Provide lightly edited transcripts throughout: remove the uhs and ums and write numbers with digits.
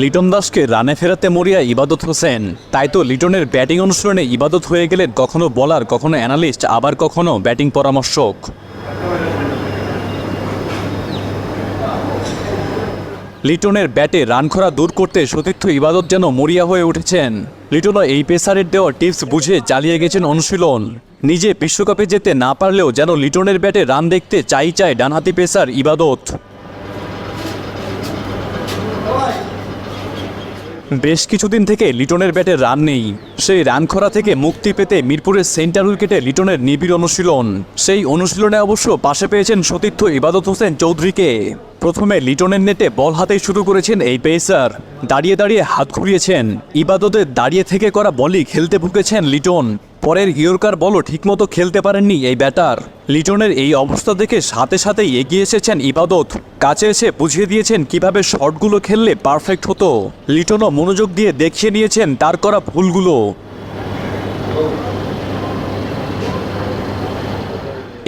লিটন দাসকে রানে ফেরাতে মরিয়া ইবাদত হোসেন। তাই তো লিটনের ব্যাটিং অনুশীলনে ইবাদত হয়ে গেলেন কখনো বোলার, কখনো অ্যানালিস্ট, আবার কখনো ব্যাটিং পরামর্শক। লিটনের ব্যাটে রান খরা দূর করতে সতীর্থ ইবাদত যেন মরিয়া হয়ে উঠেছেন। লিটনও এই পেসারের দেওয়া টিপস বুঝে চালিয়ে গেছেন অনুশীলন। নিজে বিশ্বকাপে যেতে না পারলেও যেন লিটনের ব্যাটে রান দেখতে চাই ডানহাতি পেসার ইবাদত। বেশ কিছুদিন থেকে লিটনের ব্যাটে রান নেই। সেই রান খরা থেকে মুক্তি পেতে মিরপুরের সেন্টার উইকেটে লিটনের নিবিড় অনুশীলন। সেই অনুশীলনে অবশ্য পাশে পেয়েছেন সতীর্থ ইবাদত হোসেন চৌধুরীকে। প্রথমে লিটনের নেটে বল হাতেই শুরু করেছেন এই পেসার। দাঁড়িয়ে দাঁড়িয়ে হাত ঘুরিয়েছেন। ইবাদতের দাঁড়িয়ে থেকে করা বলই খেলতে ভুগেছেন লিটন। পরের ইয়র্কার বলও ঠিকমতো খেলতে পারেননি এই ব্যাটার। লিটনের এই অবস্থা দেখে সাথে সাথেই এগিয়ে এসেছেন ইবাদত। কাছে এসে বুঝিয়ে দিয়েছেন কিভাবে শটগুলো খেললে পারফেক্ট হতো। লিটনও মনোযোগ দিয়ে দেখিয়ে নিয়েছেন তার করা ভুলগুলো।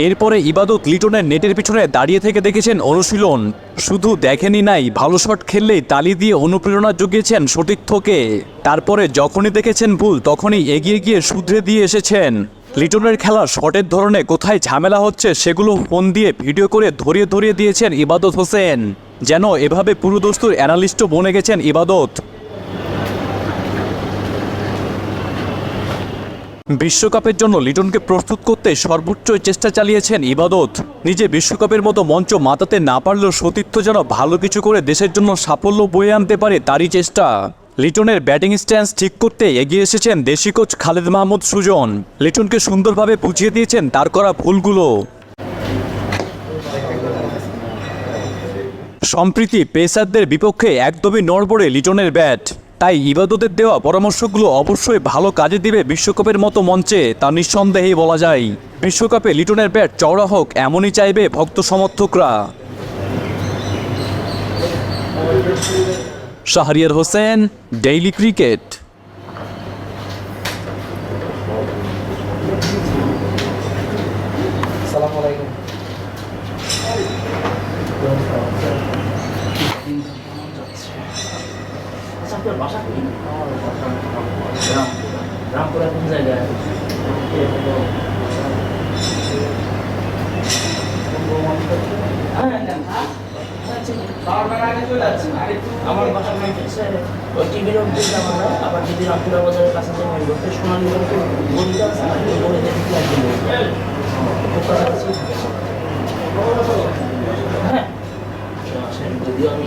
এরপরে ইবাদত লিটনের নেটের পিছনে দাঁড়িয়ে থেকে দেখেছেন অনুশীলন। শুধু দেখেনি নাই, ভালো শট খেললেই তালি দিয়ে অনুপ্রেরণা জুগিয়েছেন সতীর্থকে। তারপরে যখনই দেখেছেন ভুল তখনই এগিয়ে গিয়ে শুধরে দিয়ে এসেছেন। লিটনের খেলা শটের ধরনে কোথায় ঝামেলা হচ্ছে সেগুলো ফোন দিয়ে ভিডিও করে ধরিয়ে দিয়েছেন ইবাদত হোসেন। যেন এভাবে পুরোদস্তুর অ্যানালিস্টও বনে গেছেন ইবাদত। বিশ্বকাপের জন্য লিটনকে প্রস্তুত করতে সর্বোচ্চ চেষ্টা চালিয়েছেন ইবাদত। নিজে বিশ্বকাপের মতো মঞ্চ মাতাতে না পারলেও সতীর্থ যেন ভালো কিছু করে দেশের জন্য সাফল্য বয়ে আনতে পারে তারই চেষ্টা। লিটনের ব্যাটিং স্ট্যান্স ঠিক করতে এগিয়ে এসেছেন দেশি কোচ খালেদ মাহমুদ সুজন। লিটনকে সুন্দরভাবে বুঝিয়ে দিয়েছেন তার করা ভুলগুলো। সম্প্রতি পেসারদের বিপক্ষে একদমই নড়বড়ে লিটনের ব্যাট। তাই ইবাদতের দেওয়া পরামর্শগুলো অবশ্যই ভালো কাজে দিবে বিশ্বকাপের মতো মঞ্চে, তা নিঃসন্দেহেই বলা যায়। বিশ্বকাপে লিটনের ব্যাট চওড়া হোক এমনই চাইবে ভক্ত সমর্থকরা। Shahriar Hossain, daily cricket. আপনার বাসা কই? রামপুরা কোন জায়গায়? আমার বাসা ওই টিভির অফিস আমরা আবার যদি রামপুরা বাজারের কাছে সোনালী গলিটা আছে গলিতে হ্যাঁ যদিও আমি